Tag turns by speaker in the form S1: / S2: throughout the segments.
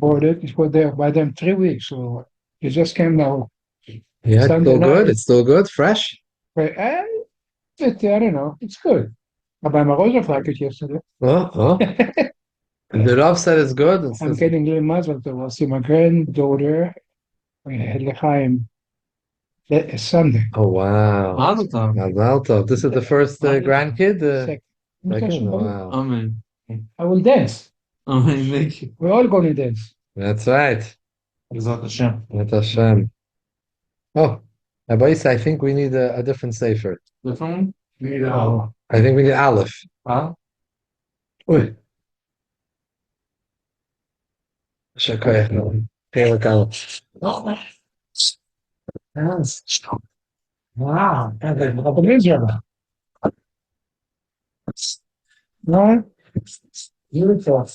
S1: bought it. It was there by them 3 weeks. So it just came now
S2: Yeah, it's
S1: Sunday
S2: still good.
S1: night.
S2: It's still good, fresh.
S1: But I don't know. It's good. Aber my Rosa like it yesterday.
S2: Oh, oh. The Rav said it's good. It
S1: I'm
S2: says,
S1: getting little mazel tov. I'll see my granddaughter L'chaim Sunday.
S2: oh wow.
S3: Mazel tov.
S2: Mazel tov. This is the first grandkid.
S1: Second.
S2: Second. Wow.
S3: Amen.
S1: I will dance.
S3: Amen. Thank you.
S1: We're all going to dance.
S2: That's right.
S3: Bezat Hashem.
S2: That's Hashem. Oh, Abayis, I think we need a different sefer.
S3: Different one?
S1: Oh.
S2: I think we need Aleph.
S3: Huh?
S1: Oi.
S2: Shakayach. Perek Aleph.
S1: Yes. Wow. What is it? No? Beautiful.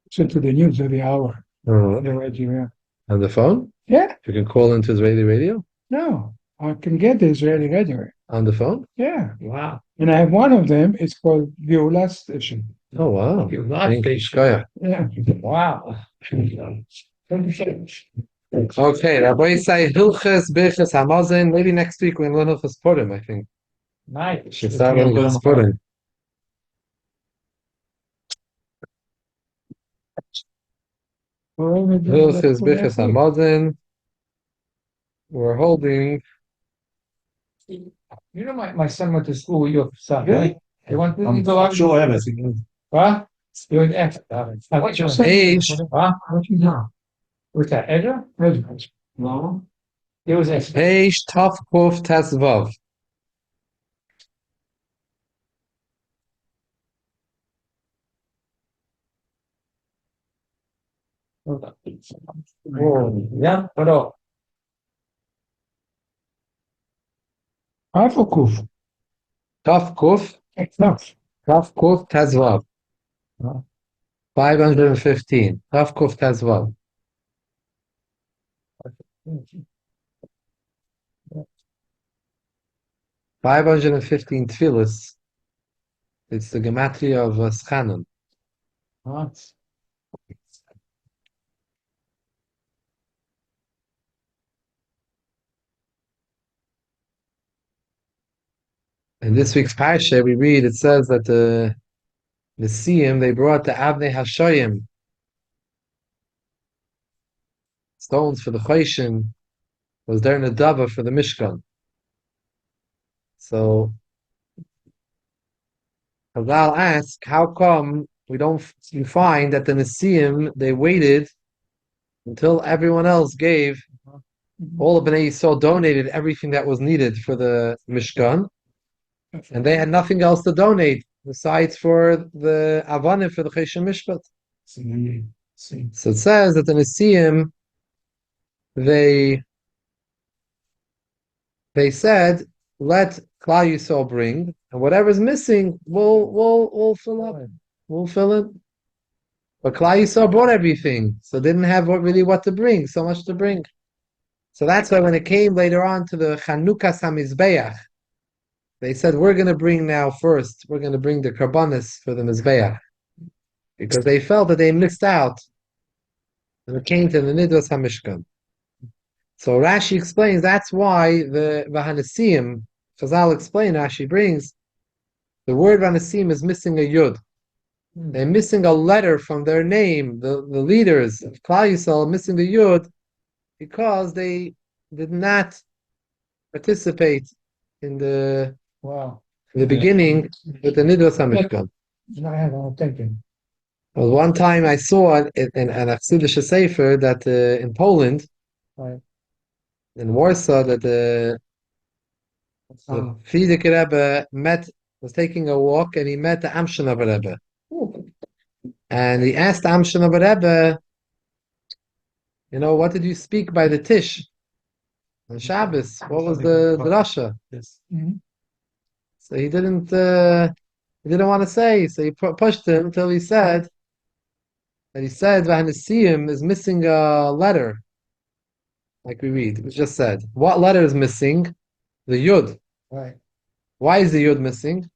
S1: Listen to the news every hour.
S2: Oh,
S1: The radio, yeah.
S2: on the phone?
S1: Yeah?
S2: You can call into Israeli radio?
S1: No. I can get the Israeli radio.
S2: On the phone?
S1: Yeah.
S3: Wow.
S1: And I have one of them. It's called Viola Station.
S2: Oh, wow. Thank you, Shkaya.
S1: Yeah.
S3: Wow.
S2: Okay, Rabbi say Hilches, Birkas, Hamazon. Maybe next week we'll learn Hilches Purim, I think.
S3: Nice.
S2: Should start learning Hilches Purim. Hilches, Birkas, Hamazon. We're holding.
S1: You know, my son went to school with your son,
S3: Really?
S1: right? They went to
S3: I'm
S1: go out.
S3: sure I have it.
S1: Huh? You went after. What's your son?
S2: Age.
S1: Huh? What you know? Was that Edra? Edra.
S3: No.
S1: It was Edra.
S2: Page Tov Kuf Tesvav.
S1: Oh, yeah, what else? Half a kuf.
S2: Tov Kuf.
S1: Tough.
S2: Tov Kuf Tesvav.
S1: Huh?
S2: 515. Tov Kuf Tesvav. 515 tefillas. It's the gematria of Schanon.
S1: Huh?
S2: In this week's parsha, we read, it says that the Siyim, they brought the Avnei Hashoyim, stones for the Choshen, was there in the Dava for the Mishkan. So, Chazal ask, how come you find that the Nesiyim, they waited until everyone else gave, all of Bnei Yisrael donated everything that was needed for the Mishkan, and they had nothing else to donate besides for the Avanim for the Choshen Mishpat. So it says that the Nesiyim, they said, let Klal Yisrael bring, and whatever's missing, we'll fill up. We'll fill it. But Klal Yisrael brought everything, so they didn't have what to bring, so much to bring. So that's why when it came later on to the Chanukas HaMizbeach, they said, we're going to bring now first, we're going to bring the Karbanis for the Mizbeach, because they felt that they missed out when it came to the Nidras HaMishkan. So Rashi explains that's why the Vahanesim, Chazal explain, Rashi brings, the word Vahanesim is missing a Yud. They're missing a letter from their name, the leaders of Klal Yisrael are missing the Yud because they did not participate in the beginning with the Nidras HaMishkan. Well, one time I saw in an Achsidish Sefer that in Poland, in Warsaw, that the Frierdiker Rebbe was taking a walk and he met the Amshanav Rebbe. And he asked the Amshanav Rebbe, what did you speak by the Tish on Shabbos? What was the drasha?
S3: Yes.
S1: Mm-hmm.
S2: So he didn't want to say. So he pushed him until he said Vahanesim is missing a letter, like we read. We just said. What letter is missing? The Yud.
S1: Right.
S2: Why is the Yud missing?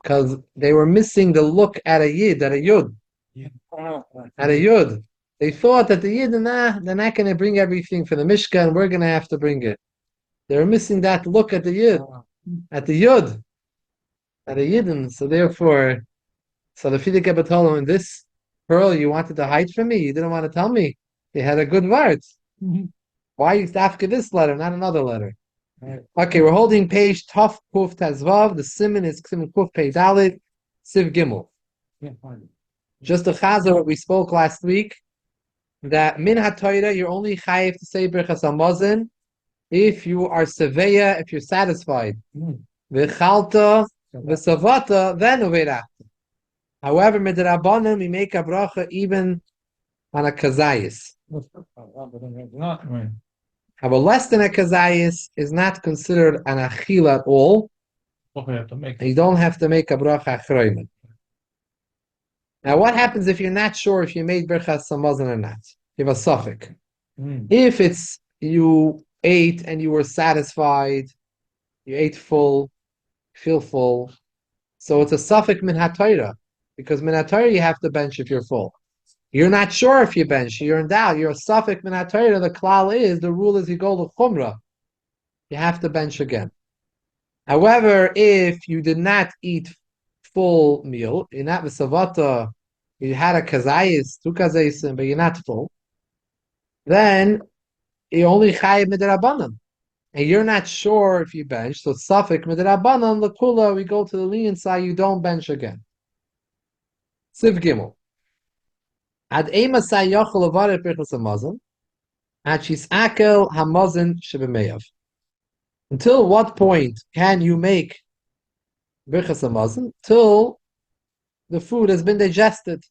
S2: because they were missing the look at a yid, at a yud, at a yud. They thought that the yid, nah, they're not going to bring everything for the Mishkan. We're going to have to bring it. They were missing that look at the yid, at the yud, at a yidden. So therefore, so the Fidike Batolim, in this pearl you wanted to hide from me, you didn't want to tell me. You had a good word. Why you after this letter, not another letter? Okay, we're holding page Tuf Kuf Tazvav. The siman is siman Kuf Pei Dalit Siv Gimel. Just to chazer what we spoke last week, that min ha'toira you're only chayiv to say Birkas Hamazon if you are seveya, if you're satisfied. V'chalta v'savata then uveirachta. However, midrabanan we make a bracha even on a kazayis. However, less than a kazayis is not considered an achil at all. You don't have to make a bracha achroimen. Now, what happens if you're not sure if you made Birkas Hamazon or not? You have a suffix. If it's you ate and you were satisfied, you ate full, feel full, so it's a suffix min ha'torah, because min ha'torah you have to bench if you're full. You're not sure if you bench, you're in doubt, you're a suffix min ha'torah, the klal is, the rule is you go to chumrah. You have to bench again. However, if you did not eat full meal, you're not v'savata, you had a kazayis, two kazayisim, but you're not full, then you only chayiv midrabanan. And you're not sure if you bench, so suffix midrabanan, l'kula, we go to the lenient side, you don't bench again. Siv Gimel. Ad ema say yochel avaret Birkas Hamazon, ad shisakel hamazon shebemeyav. Until what point can you make Birkas Hamazon? Till the food has been digested.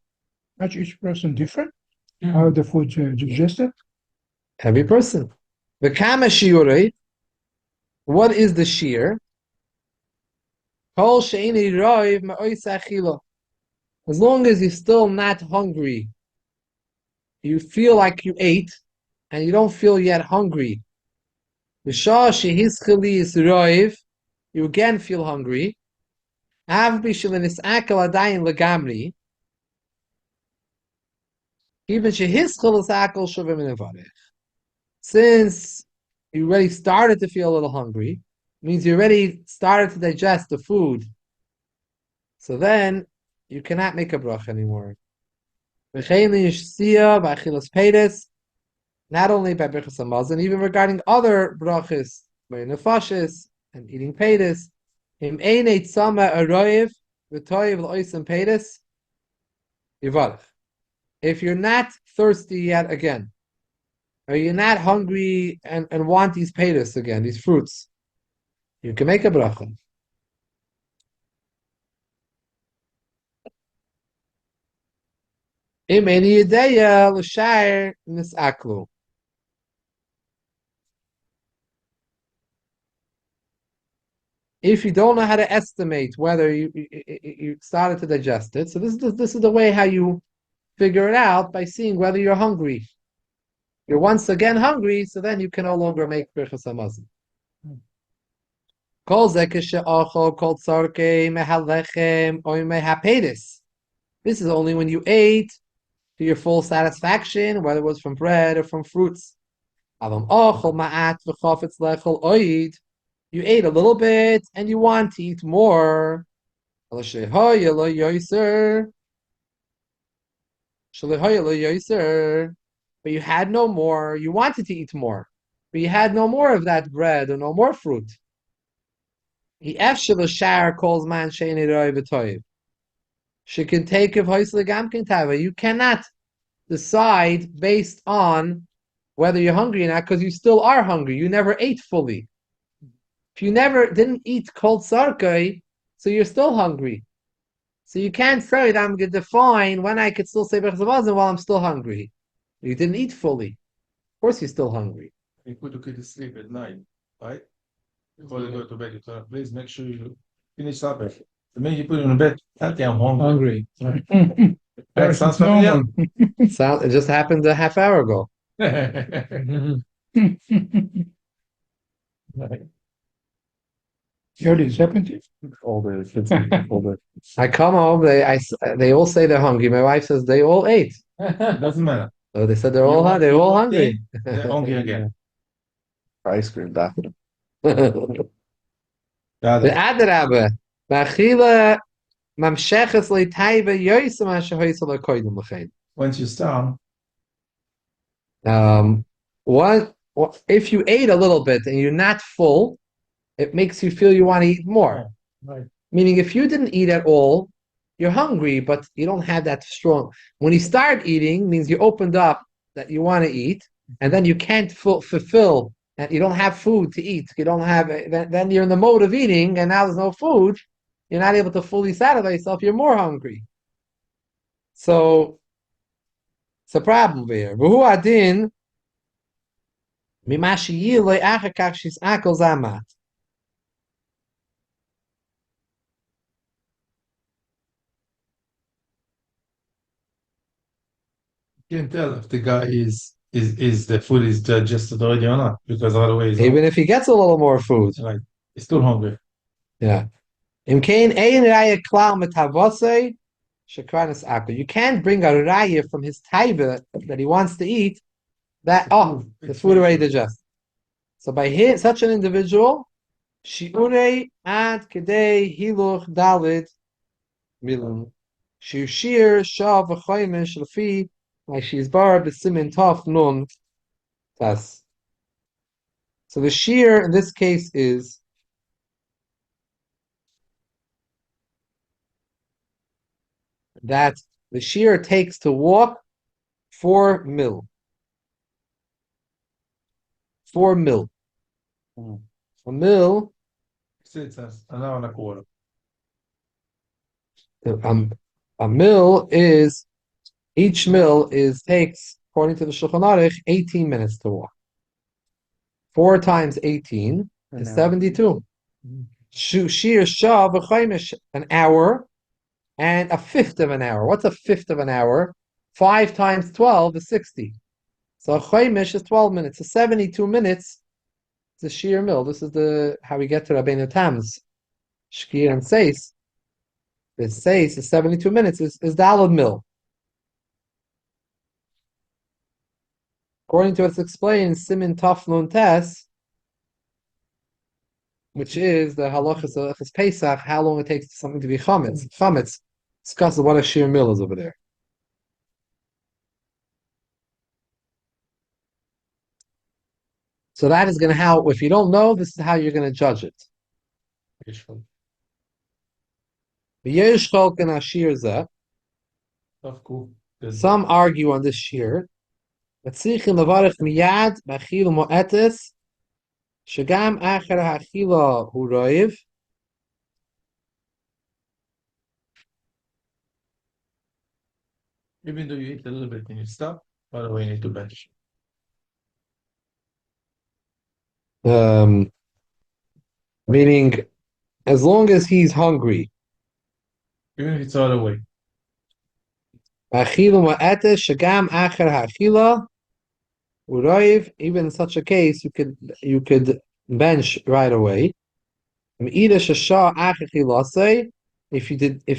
S1: That's each person different? How the food digested?
S2: Every person. The kama shiurei. What is the shear? Kol she'eni roiv ma'oisa achila. As long as you're still not hungry, you feel like you ate, and you don't feel yet hungry. V'shah shehischeli is roiv. You again feel hungry. Av b'shelinis akel adayin legamri. Even shehischel is akel shovim in. Since you already started to feel a little hungry, means you already started to digest the food. So then you cannot make a bracha anymore. Not only by Birkas Hamazon, even regarding other brachas, by nefashis and eating peitis. If you're not thirsty yet again, or you're not hungry and want these peitis again, these fruits, you can make a bracha. If you don't know how to estimate whether you started to digest it, so this is the way how you figure it out, by seeing whether you're hungry. You're once again hungry, so then you can no longer make Birkas Hamazon. This is only when you ate to your full satisfaction, whether it was from bread or from fruits. You ate a little bit and you want to eat more. But you had no more. You wanted to eat more, but you had no more of that bread or no more fruit. He calls man she can take of you cannot decide based on whether you're hungry or not, because you still are hungry. You never ate fully. If you didn't eat cold sarkai, so you're still hungry. So you can't say that I'm going to define when I could still say Birkas Hamazon while I'm still hungry. You didn't eat fully. Of course you're still hungry.
S4: You put the kid to sleep at night, right? Before you go to bed, you tell them, please make sure you finish supper. The minute you put him in bed, that I'm hungry. That sounds familiar?
S2: It just happened a half hour ago.
S4: Right.
S1: Jullie 70?
S2: Older kids, older. I come home. They all say they're hungry. My wife says they all ate.
S4: Doesn't matter.
S2: Oh, they said
S4: You walk-
S2: they're
S4: you
S2: all
S4: walk
S2: hungry.
S4: in, they're hungry again.
S2: Ice cream, that.
S4: Got it.
S2: Adrabe, ba'achila mamsheches le'taiva yoysa ma shehoysa le'koydem l'chein.
S4: Once you start,
S2: What if you ate a little bit and you're not full, it makes you feel you want to eat more.
S4: right.
S2: Meaning, if you didn't eat at all, you're hungry, but you don't have that strong. When you start eating, means you opened up that you want to eat, and then you can't fulfill, and you don't have food to eat. You don't have. Then you're in the mode of eating, and now there's no food. You're not able to fully satisfy yourself. You're more hungry. So it's a problem there. V'hu adin mimashi yiloi achar kach shis akol zamat.
S4: You can tell if the guy is the food is digested already or not, because otherwise,
S2: Even if he gets a little more food.
S4: like he's still hungry.
S2: Yeah. In Cain, ein raya klal metavosei shekranis akol. You can't bring a raya from his taiva that he wants to eat. That the food already digested. So by such an individual, shiurei ad kedei hiluch dalit milun shir shav v'choymish lefi like she's bar b'simin taf nun tas. So the shear in this case is that the shear takes to walk 4 mil. 4 mil. A mil.
S4: It's an hour and a quarter.
S2: A mil is each mil takes, according to the Shulchan Aruch, 18 minutes to walk. 4 times 18 is 72. Shir shav v'chaimish, an hour and a fifth of an hour. What's a fifth of an hour? 5 times 12 is 60. So a chaimish is 12 minutes. So 72 minutes is a sheer mil. This is how we get to Rabbeinu Tam's Shkir and Seis. The Seis is 72 minutes, is Dalad mil. According to what's explained, Simin Taf Nun Tes, which is the halachas of Pesach, how long it takes something to be chametz. Chametz discusses what a sheer mil is over there. So that is going to how, if you don't know, this is how you're going to judge it. Some argue on this shear. Shagam achar ha'achila hu roiv.
S4: Even though you eat a little bit and you stop, by the way, you need to bench.
S2: Meaning, as long as he's hungry.
S4: Even if it's all the way.
S2: Achila ma'etes shagam achar ha'achila hu roiv. Even in such a case, you could bench right away. If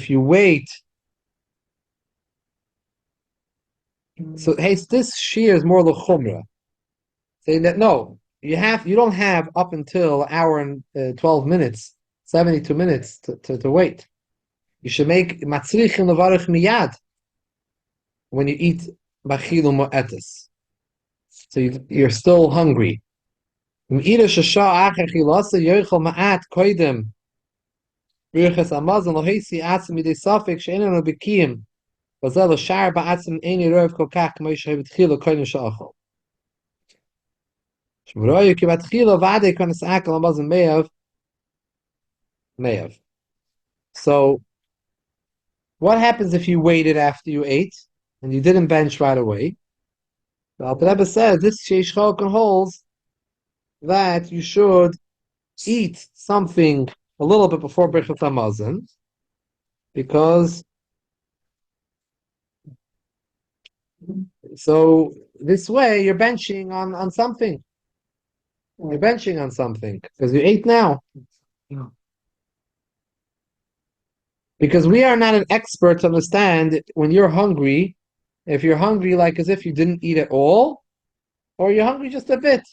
S2: you wait, so hey, this shear is more l'chumra, saying that no, you don't have up until an hour and 12 minutes, 72 minutes to wait. You should make matzrichin levarich miyad when you eat bachilu mo'etes. So you're still hungry. Birkas amazon lohesi atzim midei safek she'enenu bikiyim v'zel shar ba'atzim eini roiv kol kach k'mo yishav b'tchila koydem she'achol sh'v'royu ki b'tchila v'adei konis akal amazon meyav. So what happens if you waited after you ate and you didn't bench right away? The Alter Rebbe says this Sheish Chalkan holds that you should eat something a little bit before Birkas Hamazon, because so this way you're benching on something. You're benching on something because you ate now. Because we are not an expert to understand when you're hungry, if you're hungry like as if you didn't eat at all, or you're hungry just a bit.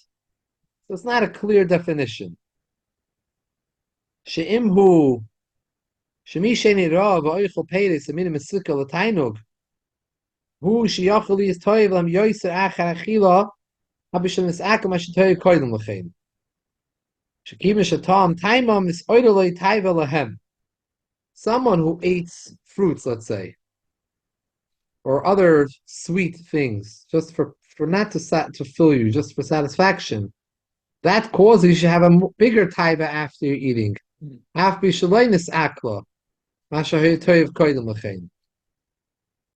S2: So it's not a clear definition. She'imhu shemi sheni ra v'oichel peiris amina mesika l'tainug hu sheyachol is toiv lam yoyser achar achila habishal misakem ashitoy koydem l'chein shekim shatam taimam is oidoloi taiva lahem. Someone who eats fruits, let's say, or other sweet things, just for not to fill you, just for satisfaction, that causes you should have a bigger taiva after you're eating.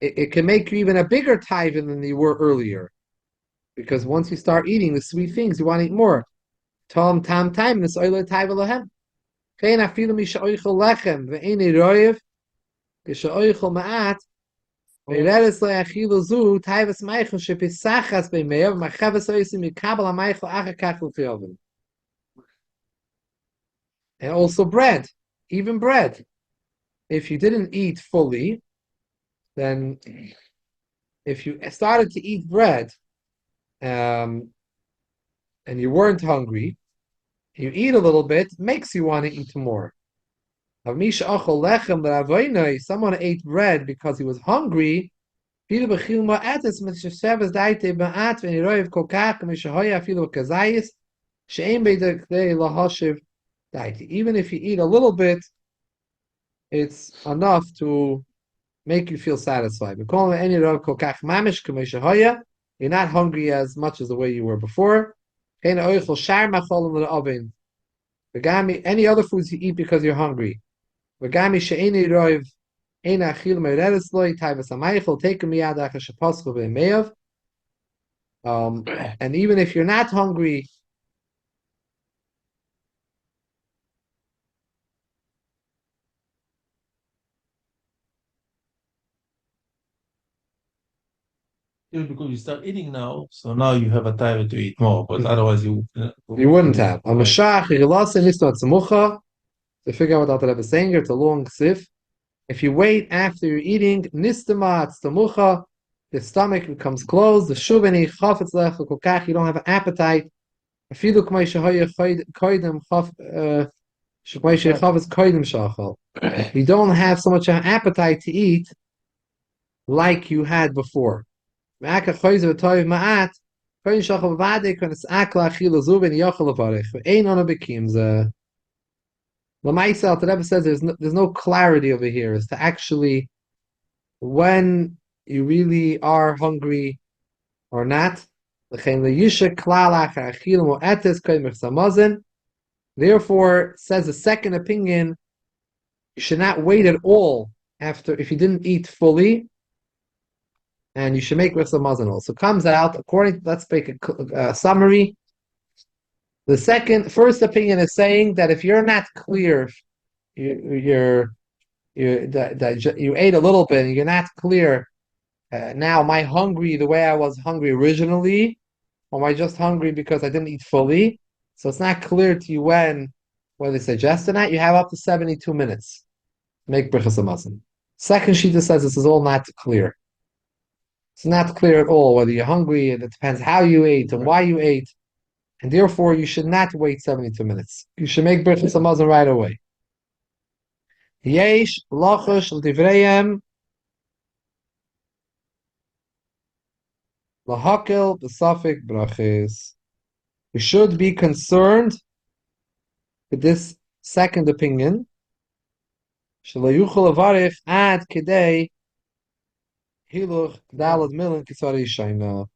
S2: It can make you even a bigger taiva than you were earlier, because once you start eating the sweet things, you want to eat more. Tom tam time this oil taiva lahem. Kein afilu mi she'oichel lechem ve'eni royev kishe'oichel ma'at ve'redes le'achilu zu taivas meichel she'pisachas be'meyav machaves oisim yikabel ha'meichel achakach l'fiyovim. And also bread, even bread. If you didn't eat fully, then if you started to eat bread and you weren't hungry, you eat a little bit, makes you want to eat more. Someone ate bread because he was hungry. Even if you eat a little bit, it's enough to make you feel satisfied. You're not hungry as much as the way you were before. Any other foods you eat because you're hungry. And even if you're not hungry,
S4: because you start eating now, so now you have a time to eat more, but otherwise you
S2: wouldn't have. To figure out what the Rebbe is saying here, it's a long sif. If you wait after you're eating, nistama tztamucha, the stomach becomes closed, the shuveni chafetz lech l'kolkach, you don't have an appetite. Afilu k'may shehoya koydem shekmay shechafetz koydem shachal. You don't have so much of an appetite to eat like you had before. Lamaisa, the Rebbe says there's no clarity over here as to actually when you really are hungry or not. Therefore, says the second opinion, you should not wait at all after if you didn't eat fully, and you should make Birkas Hamazon also. Comes out according. Let's make a summary. The first opinion is saying that if you're not clear, you ate a little bit and you're not clear. Now, am I hungry the way I was hungry originally, or am I just hungry because I didn't eat fully? So it's not clear to you whether they suggest or not. You have up to 72 minutes to make Birkas Hamazon. Second Shita says this is all not clear. It's not clear at all whether you're hungry, and it depends how you ate and why you ate. And therefore, you should not wait 72 minutes. You should make Birkas Hamazon right away. Yesh lachash l'divrayim lahakel b'safik brachis. We should be concerned with this second opinion. Shalayuchel avarich ad kedei hiluch dalad milan kisari shayna.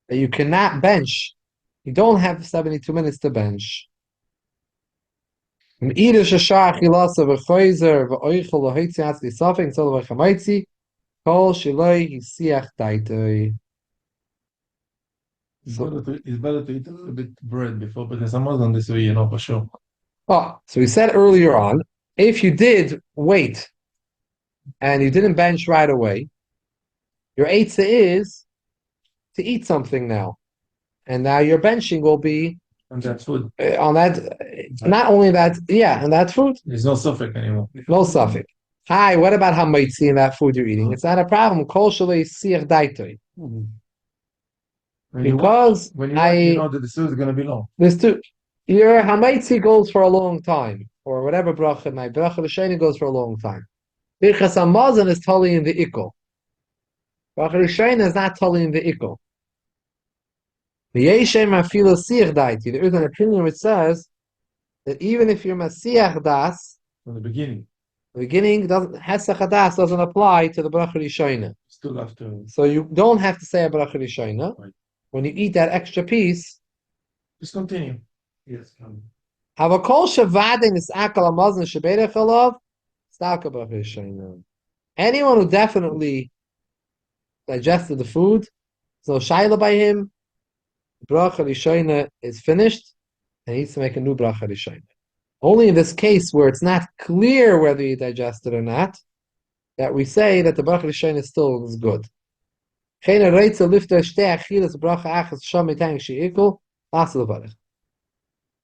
S2: That you cannot bench. You don't have 72 minutes to bench. So
S4: it's better to eat a little bit bread before Birkas Hamazon this way, for sure.
S2: So we said earlier on, if you did wait and you didn't bench right away, your eitzah is to eat something now. And now your benching will be
S4: on that food.
S2: On that, not only that, on that food.
S4: There's no suffix anymore.
S2: No suffix. Hi, what about hamaitzi in that food you're eating? It's not a problem. Kol shalei siach daitoi. Because
S4: when you watch, you know that the food is going to be long.
S2: there's two. Your hamaitzi goes for a long time, or whatever bracha. My bracha l'sheni goes for a long time. Birkas hamazon is totally in the ikol. Bracha l'sheni is not totally in the ikol. There is an opinion which says that even if you're masiach das,
S4: From the
S2: beginning doesn't hesach hadas doesn't apply to the bracha rishoina.
S4: still have to
S2: So you don't have to say a bracha rishoina.
S4: Right.
S2: When you eat that extra piece,
S4: just continue. Yes.
S2: have a kol shavadin is akal amazon sheberech alav, stalka bracha rishoina. Anyone who definitely digested the food, so shaila by him, bracha rishoina is finished, and he needs to make a new bracha rishoina. Only in this case where it's not clear whether you digested or not, that we say that the bracha rishoina still is good.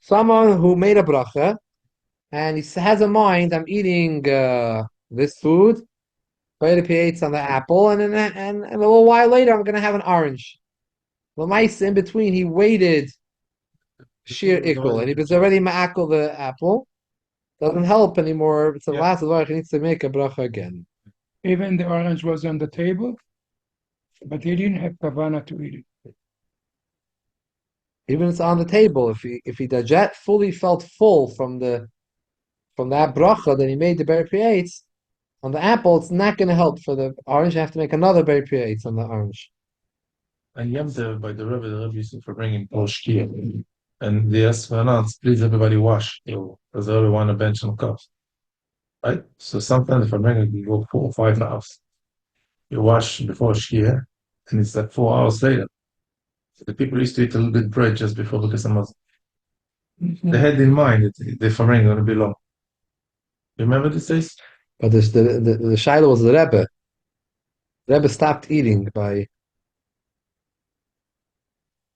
S2: Someone who made a bracha and he has a mind, I'm eating this food, pH on the apple, and a little while later I'm going to have an orange. L'maisa in between, he waited shir ikul, and he was already ma'akul the apple. Doesn't help anymore. It's the last of he needs to make a bracha again.
S1: Even the orange was on the table, but he didn't have kavana to eat it.
S2: Even if it's on the table, if he digest fully felt full from that bracha that he made the berry creates on the apple, it's not going to help for the orange. You have to make another berry creates on the orange.
S4: And Yom Tov by the Rebbe used to bring him Shkia. And they asked for nuts, please everybody wash, because they only want to bench on cups. Right? So sometimes if I bring it, you go 4 or 5 hours. You wash before Shkia, and it's like 4 hours later. So the people used to eat a little bit bread just before because they had in mind that the farming going to be long. You remember this days?
S2: But the shaila was the Rebbe. The Rebbe stopped eating by.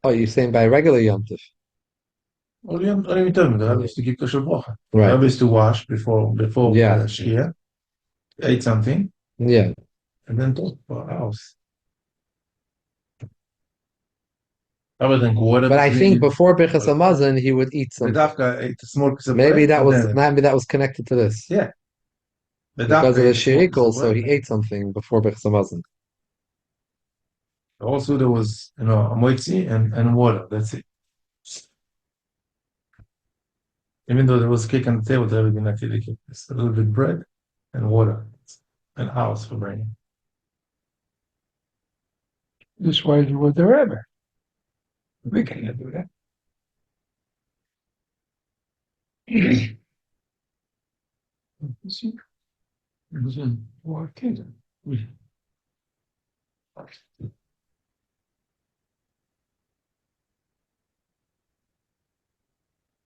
S2: Oh, you're saying by regular Yom Tov?
S4: Well, you don't even tell me that I used to give kosher bracha.
S2: Right.
S4: I used to wash before
S2: Yeah.
S4: Shkia, ate something,
S2: Yeah.
S4: and then talk for hours. I would think water.
S2: But I think before Birkas Hamazon, he would eat
S4: The
S2: something.
S4: dafka ate a small piece of
S2: Maybe
S4: bread.
S2: that was connected to this.
S4: Yeah.
S2: Because of the shirikul, so he ate something before Birkas Hamazon.
S4: Also, there was a moitzi and water. That's it. Even though there was cake on the table, there would be not really cake. It's a little bit bread and water, and house for burning.
S1: This was with the Rebbe. We cannot do that.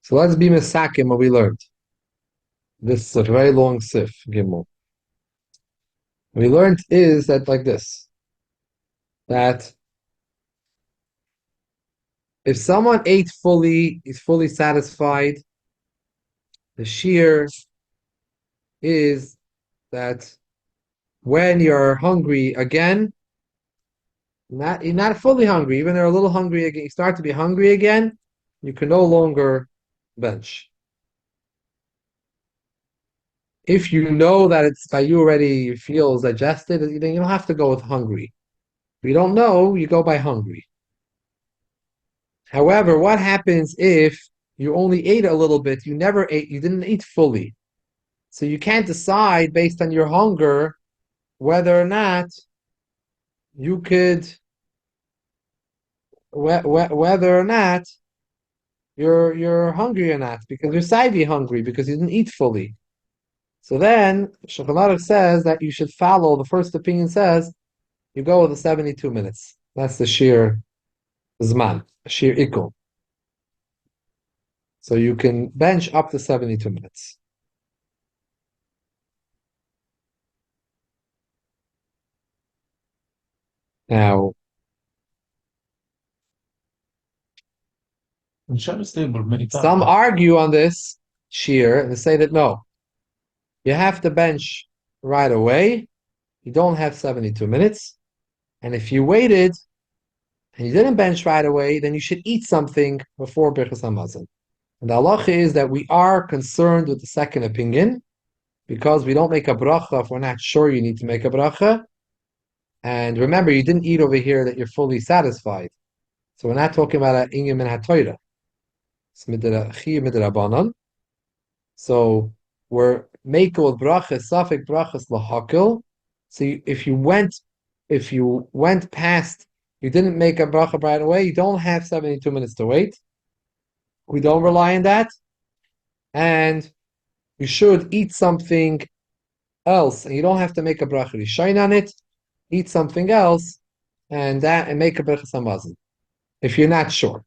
S2: So let's be misakim what we learned. This is a very long sif, Gimel. What we learned is that like this, that if someone ate fully, is fully satisfied, the shear is that when you're hungry again, you're not fully hungry, even though you're a little hungry again, you start to be hungry again, you can no longer bench. If you know that it's by you already feels digested, then you don't have to go with hungry. If you don't know, you go by hungry. However, what happens if you only ate a little bit, you didn't eat fully. So you can't decide based on your hunger whether or not you could, whether or not you're hungry or not, because you're side hungry because you didn't eat fully. So then Shulchan Aruch says that you should follow, the first opinion says you go with the 72 minutes. That's the sheer zman, sheer ikul. So you can bench up to 72 minutes. Now, some argue on this sheer and say that no, you have to bench right away, you don't have 72 minutes. And if you waited and you didn't bench right away, then you should eat something before Birkas Hamazon. And the halacha is that we are concerned with the second opinion because we don't make a bracha if we're not sure you need to make a bracha. And remember, you didn't eat over here that you're fully satisfied. So we're not talking about an inyan min ha-Torah. It's midrabanan. So we're making with brachas, safek brachas lahakil. So if you went past, you didn't make a bracha right away, you don't have 72 minutes to wait. We don't rely on that. And you should eat something else, and you don't have to make a bracha shine on it. Eat something else, and make a bracha hamazon. If you're not sure,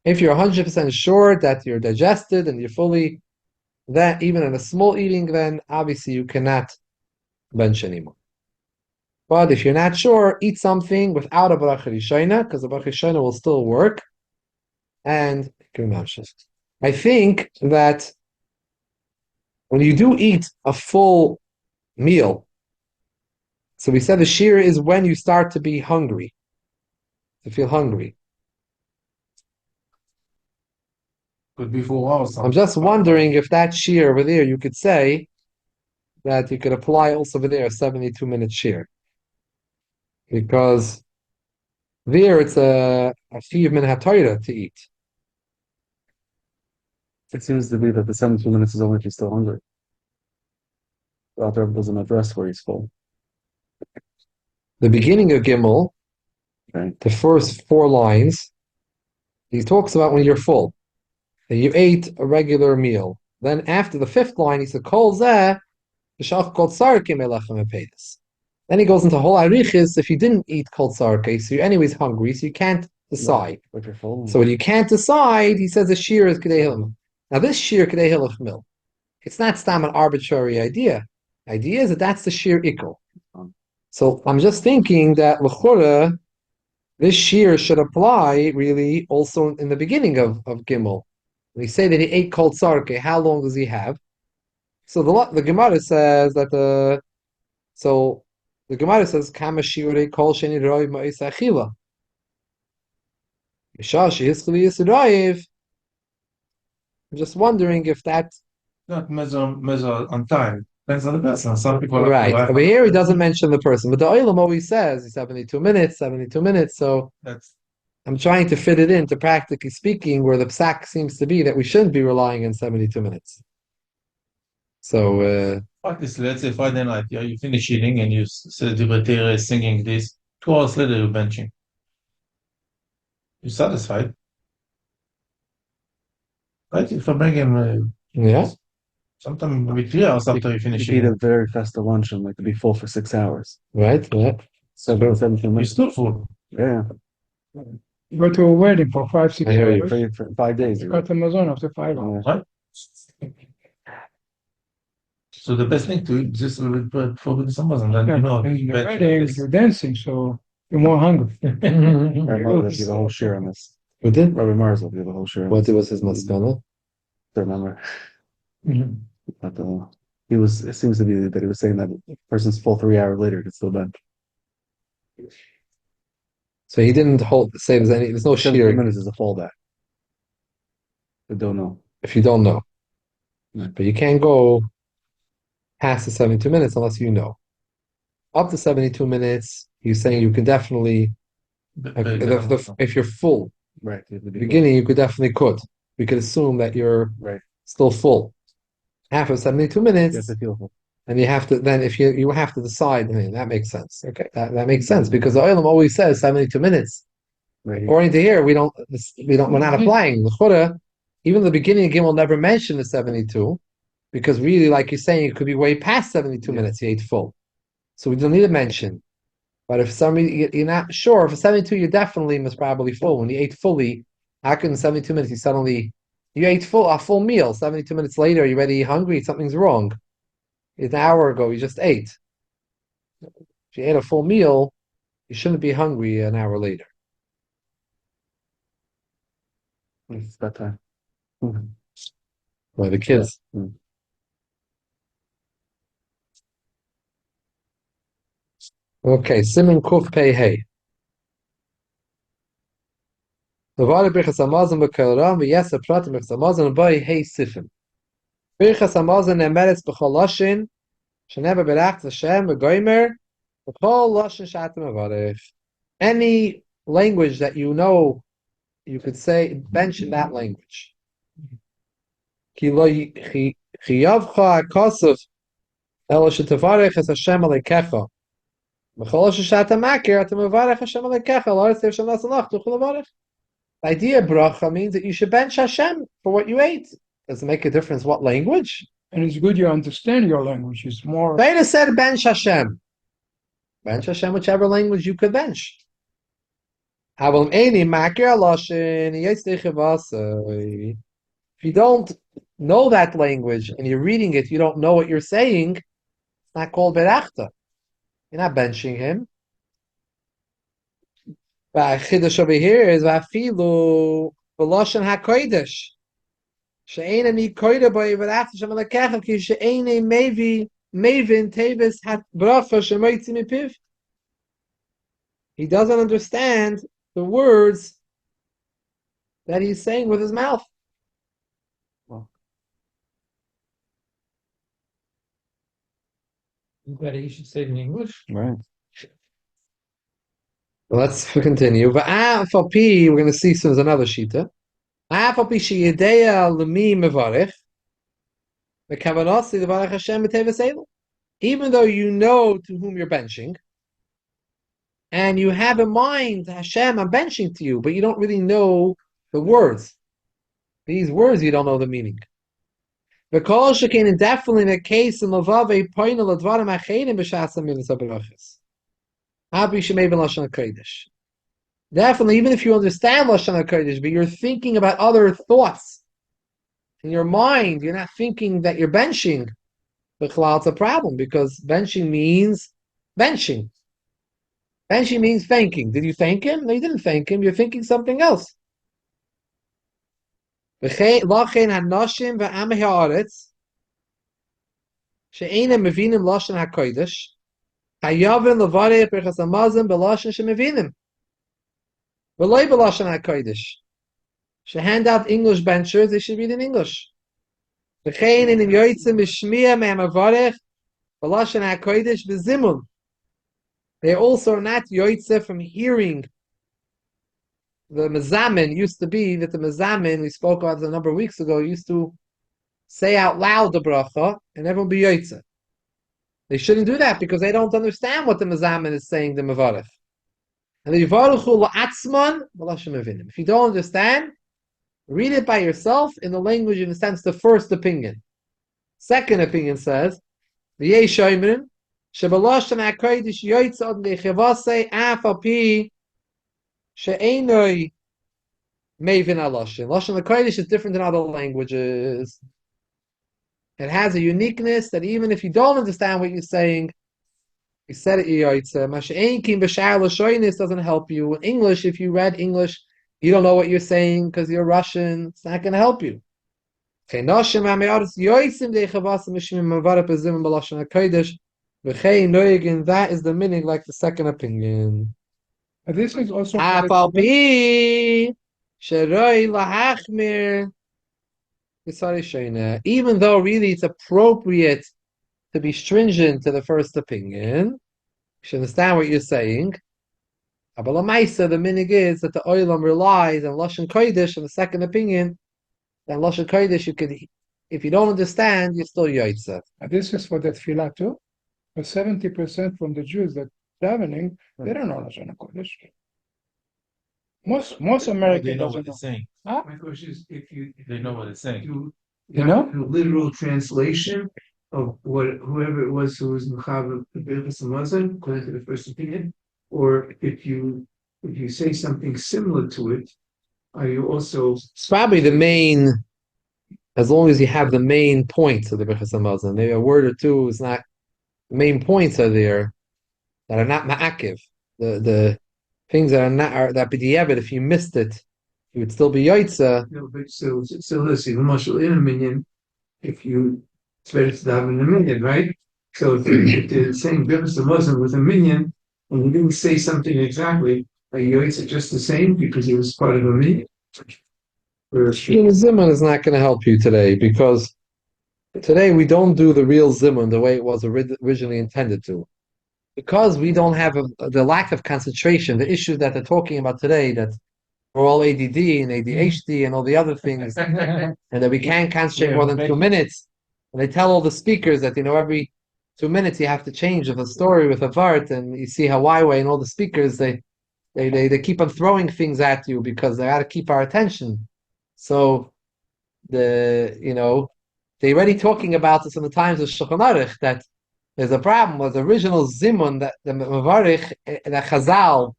S2: if you're 100% sure that you're digested and you're fully that even in a small eating, then obviously you cannot bench anymore. But if you're not sure, eat something without a bracha rishayna, because the bracha rishayna will still work. And I think that when you do eat a full meal, so we said the shear is when you start to be hungry, to feel hungry.
S4: Could be 4 hours.
S2: I'm just wondering if that shear over there, you could say that you could apply also over there a 72-minute shear. Because there it's a chiyuv min ha-Torah to eat.
S5: It seems to be that the 72 minutes is only if he's still hungry. The author doesn't address where he's full.
S2: The beginning of Gimel,
S5: Right.
S2: the first 4 lines, he talks about when you're full. And you ate a regular meal. Then after the 5th line, he said, Kol zeh, b'shach kol tzarke melechem epedis. Then he goes into whole arichis, if you didn't eat kol tzarke, so you're anyways hungry, so you can't decide.
S5: If you're full.
S2: So when you can't decide, he says the shear is kedei hilach. Now this shear kedei hilach mil. It's not stam an arbitrary idea. The idea is that that's the shear ikkel. So I'm just thinking that l'chora, this shear should apply really also in the beginning of Gimel. We say that he ate kol tzarke. How long does he have? So the Gemara says that the Gemara says kama shiurei kol sheni roi ma'is achila. Mishashi hiskali yisrayev. I'm just wondering if that
S4: Not measure on time. Depends on the person. Some people
S2: right over here he doesn't mention the person, but the Olam always says 72 minutes, 72 minutes. So
S4: That's
S2: I'm trying to fit it into practically speaking, where the psak seems to be that we shouldn't be relying on 72 minutes. So
S4: obviously, let's say Friday night, yeah, you finish eating and you say the singing this. 2 hours later, you're benching. You're satisfied, right? If I bring in,
S2: yeah,
S4: sometimes maybe 3 hours after you finish
S5: You eat
S4: eating,
S5: a very festive lunch and like to be full for 6 hours.
S2: right, yeah.
S5: 17
S4: you're
S5: minutes.
S4: still full.
S5: Yeah.
S1: You go to a wedding for 5, 6
S2: I hear you.
S1: hours.
S5: For 5 days.
S1: You got the mazon after 5 hours.
S4: Right? So the best thing to eat is just a little bit for the summers, and then
S1: Yeah,
S4: you know,
S1: in the
S4: bench
S1: wedding,
S4: this.
S1: you're dancing, so you're more hungry.
S5: Rabbi Mars will give a whole share on this.
S2: Who did?
S5: Rabbi Mars will give a whole share on
S2: What
S5: this.
S2: was his maskana?
S5: I remember.
S1: Mhm.
S5: But, it seems to be that he was saying that if a person's full 3 hours later, he could still bench.
S2: So he didn't say there's no
S5: 17
S2: shear
S5: minutes is a full day. I don't know.
S2: if you don't know.
S5: Yeah.
S2: But you can't go past the 72 minutes unless you know. Up to 72 minutes, he's saying you can definitely, if you're full,
S5: Right. You have to be
S2: beginning, you could. We could assume that you're
S5: Right.
S2: still full. After 72
S5: You have
S2: minutes,
S5: to feel full.
S2: and you have to, then if you have to decide, I mean, that makes sense. Okay, that makes sense because the Olam always says 72 minutes.
S5: Right.
S2: According to here, we're not applying. L'chora, even the beginning of Gimel never mentioned the 72, because really, like you're saying, it could be way past 72 minutes, he ate full. So we don't need to mention. But if somebody, you're not sure, for 72, you definitely must probably full. When you ate fully, how can in 72 minutes you ate a full meal, 72 minutes later, you're already hungry, something's wrong. An hour ago, you just ate. If you ate a full meal, you shouldn't be hungry an hour later.
S5: It's that time.
S2: Well, the kids. Okay, Simon Kuf Pei Hey. Navada Birkas Hamazon b'Keiram v'Yesa Pratim Birkas Hamazon b'Bay Hey Sifim. Birkas Hamazon emeretz b'Chol Lashon shenever berachas Hashem v'Goymer b'Chol Lashon Shatem Avarech. Any language that you know, you could say mention that language. Ki lo chiyavcha hakosov elo shetavarech es Hashem alekecha. B'Chol Lashon Shatem Makir atem avarech Hashem alekecha lo aretz Hashem nasalach tuchol avarech. The idea bracha means that you should bench Hashem for what you ate. Does it make a difference what language?
S1: And it's good you understand your language. It's more.
S2: Beta said bench Hashem. Bench Hashem, whichever language you could bench. If you don't know that language and you're reading it, you don't know what you're saying, it's not called berachta. You're not benching him. But chiddush over here is vafilu b'loshen hakodesh. She'ein ani koide by berachta shem alekecha ki she'ein mevi mevin tevis hat bracha shemoitzi mipiv. He doesn't understand the words that he's saying with his mouth.
S3: But he should say it in English.
S5: Right.
S2: Let's continue. We're going to see soon another shita. Even though you know to whom you're benching, and you have in mind Hashem, I'm benching to you, but you don't really know the words. These words you don't know the meaning. Because shekin definitely in a case in Lavave Poinal Advarim Achedim B'Shas Milas HaBerachos. Happy Shemei Lashon HaKodesh. Definitely, even if you understand Lashon HaKodesh, but you're thinking about other thoughts in your mind, you're not thinking that you're benching. B'Chlal, it's a problem because benching means benching. Benching means thanking. Did you thank him? No, you didn't thank him. You're thinking something else. Lachin hanoshim ve'amei haaretz she'einem mevinim lashon hakodesh hayavin levarech birchas hamazon b'lashon shemevinim v'loy b'lashon hakodesh. Should hand out English benchers. They should read in English. V'chein inim yoytzim b'shmiya me'am havarech b'lashon hakodesh b'zimun. They also are not yoytze from hearing. The mezamin used to be that the mezamin, we spoke about it a number of weeks ago, used to say out loud the bracha and everyone be yoytze. They shouldn't do that because they don't understand what the mezamin is saying, the mevarech. And the yivaruchu la'atzman v'lashem mevinim. If you don't understand, read it by yourself in the language, in a sense, the first opinion. Second opinion says, v'yei shoymrim, shebaloshem ha'kodesh yoytze od nechevasei af al pi she'enoi mevin aloshin. Lashon HaKodesh is different than other languages. It has a uniqueness that even if you don't understand what you're saying, you said it yoytze. Masha'ein kim b'shar lashonis doesn't help you. In English, if you read English, you don't know what you're saying because you're Russian. It's not going to help you. That is the meaning, like the second opinion.
S1: But this is also.
S2: Even though really it's appropriate to be stringent to the first opinion, you should understand what you're saying. The meaning is that the Olam relies on Lashon Kodesh and the second opinion. Then Lashon Kodesh, you could, if you don't understand, you're still yoytze.
S1: This is for the tefillah too. But 70% from the Jews that davening, they don't know Lashon HaKodesh. Most Americans
S4: They know
S1: doesn't
S4: what it's saying.
S1: Huh?
S3: My question is, if you
S4: They know what it's saying.
S1: You know?
S3: the literal translation of what whoever it was who was mechaber the Birkas Hamazon, according to the first opinion, or if you say something similar to it, are you also
S2: It's probably the main, as long as you have the main points of the Birkas Hamazon. Maybe a word or two is not, the main points are there that are not ma'akiv. The things that are not, are that b'diavad, if you missed it, you would still be yoytze.
S3: but so listen, the marshal in a minion, if you it's better to daven in a minion, right? So if they're saying Birkas Hamazon with a minion, and he didn't say something exactly, are you it just the same because he was part of a meeting? Or
S2: The Zimun is not going to help you today because today we don't do the real Zimun the way it was originally intended to. Because we don't have the lack of concentration, the issue that they're talking about today, that we're all ADD and ADHD and all the other things, and that we can't concentrate more than 2 minutes. And they tell all the speakers that, every 2 minutes you have to change of a story with a vart, and you see Hawaii and all the speakers, they keep on throwing things at you because they got to keep our attention. So they already talking about this in the times of Shulchan Aruch, that there's a problem with the original Zimun, that the Mavarich, the Chazal,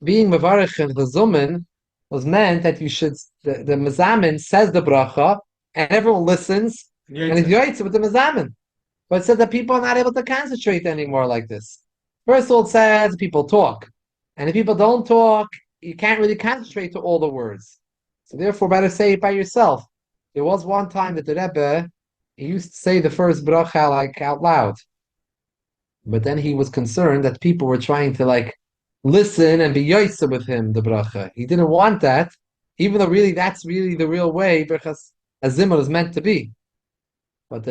S2: being Mavarich and the Zumun was meant that you should, the Mazamin says the bracha, and everyone listens, and it's Yoitza with the Mazamin. But it said that people are not able to concentrate anymore like this. First of all, it says people talk. And if people don't talk, you can't really concentrate to all the words. So therefore, better say it by yourself. There was one time that the Rebbe, he used to say the first bracha like out loud. But then he was concerned that people were trying to listen and be yoysa with him, the bracha. He didn't want that, even though really that's really the real way Birkas Azimah is meant to be. But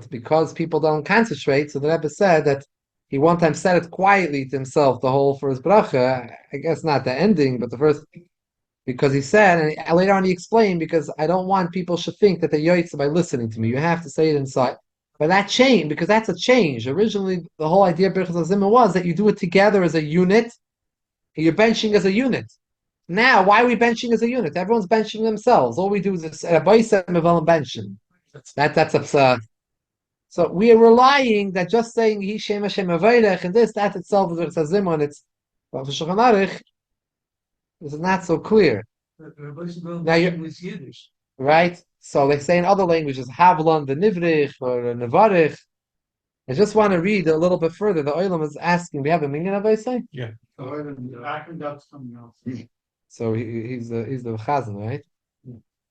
S2: because people don't concentrate, so the Rebbe said that he one time said it quietly to himself, the whole first bracha. I guess not the ending, but the first, because he said, and later on he explained, because I don't want people should think that they're yoytza by listening to me. You have to say it inside. But that change, because that's a change. Originally, the whole idea of Birkas Azimah was that you do it together as a unit, and you're benching as a unit. Now, why are we benching as a unit? Everyone's benching themselves. All we do is benching. That's absurd. So we are relying that just saying Hishem Hashem Avaylech and that itself is Birkas Azimah, and it's for Shulchan Aruch. This is not so clear. Now
S3: Yiddish.
S2: Right? So they say in other languages, Havlan, the Nivrich, or Nevarich. I just want to read a little bit further. The Olam is asking, we have a minyan of say?
S4: Yeah.
S2: So he's the Chazan, right?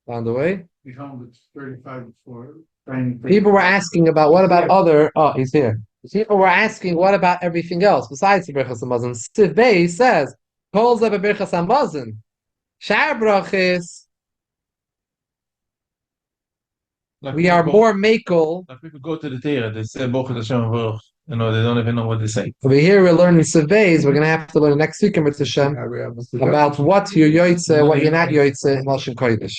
S2: On the way?
S1: We found it's 35 before.
S2: People were asking about what about other. Oh, he's here. People were asking what about everything else besides the Birkas Hamazon. Siv Bey says, calls up a Birkas Hamazon. Shar brachis. We are more makel.
S4: Like people go to the Torah, they say Baruch Hashem Baruch. They don't even know what they say.
S2: Over here we're learning Siv Beis. We're going to have to learn next week in Hashem about what you're yoytze, what you're not yoytze in Lashon Kodesh.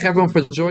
S2: Everyone for joining.